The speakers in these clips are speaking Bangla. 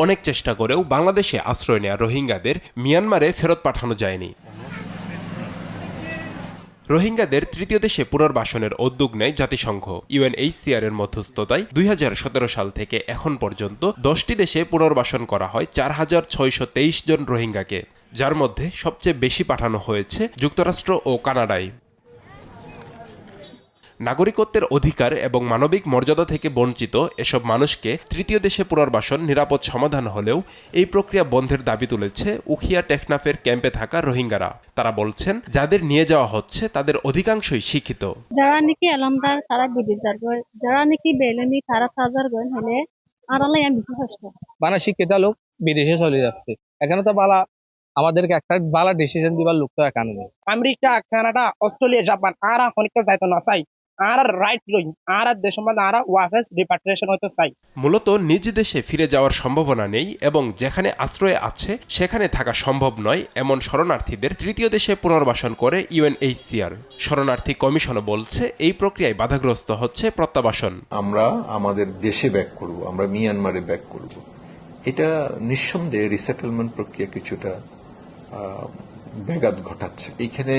অনেক চেষ্টা করেও বাংলাদেশে আশ্রয় নেওয়া রোহিঙ্গাদের মিয়ানমারে ফেরত পাঠানো যায়নি। রোহিঙ্গাদের তৃতীয় দেশে পুনর্বাসনের উদ্যোগ নেয় জাতিসংঘ। ইউএনএইচসিআর এর মধ্যস্থতায় ২০১৭ সাল থেকে এখন পর্যন্ত ১০টি দেশে পুনর্বাসন করা হয় ৪,৬২৩ জন রোহিঙ্গাকে, যার মধ্যে সবচেয়ে বেশি পাঠানো হয়েছে যুক্তরাষ্ট্র ও কানাডায়। নাগরিকত্বের অধিকার এবং মানবিক মর্যাদা থেকে বঞ্চিত এসব মানুষকে তৃতীয় দেশে পুনর্বাসন নিরাপদ সমাধান হলেও এই প্রক্রিয়া বন্ধের দাবি তুলেছে উখিয়া টেকনাফের ক্যাম্পে থাকা রোহিঙ্গারা। তারা বলছেন, যাদের নিয়ে যাওয়া হচ্ছে তাদের অধিকাংশই শিক্ষিত। যারা নাকি এলমদার তারা বিদেশার গয়, যারা নাকি বেলুনি তারা সাজার গয় হলে আড়ালে আমি কষ্ট। মানে শিক্ষিত লোক বিদেশে চলে যাচ্ছে, এখানে তো বালা আমাদেরকে একটা বালা ডিসিশন দিবার লোক তো এখানে নেই। আমেরিকা, কানাডা, অস্ট্রেলিয়া, জাপান আর অনেকটা যাইতো না চাই আর রাইট লই আর দেশ সম্বন্ধে আর ওয়াফেস রিপাট্রিয়েশন হইতো চাই। মূলত নিজ দেশে ফিরে যাওয়ার সম্ভাবনা নেই এবং যেখানে আশ্রয় আছে সেখানে থাকা সম্ভব নয় এমন শরণার্থীদের তৃতীয় দেশে পুনর্বাসন করে ইউএনএইচসিআর। শরণার্থী কমিশনও বলছে এই প্রক্রিয়ায় বাধাগ্রস্ত হচ্ছে প্রত্যাবাসন। আমরা আমাদের দেশে ব্যাক করব, আমরা মিয়ানমারে ব্যাক করব, এটা নিঃসন্দেহে রিসেটেলমেন্ট প্রক্রিয়া কিছুটা ব্যাঘাত ঘটাচ্ছে। এখানে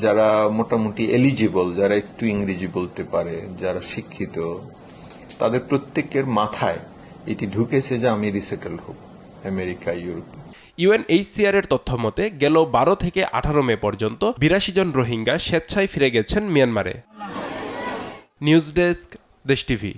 যারা মোটামুটি এলিজিবল, যারা একটু ইংরেজি বলতে পারে, যারা শিক্ষিত, তাদের প্রত্যেকের মাথায় এটি ঢুকেছে যে আমি রিসেটেল হব আমেরিকা, ইউরোপে। ইউএনএইচসিআর এর তথ্য মতে গেল ১২ থেকে ১৮ মে পর্যন্ত ৮২ জন রোহিঙ্গা স্বেচ্ছায় ফিরে গেছেন মিয়ানমারে। নিউজ ডেস্ক, দেশ টিভি।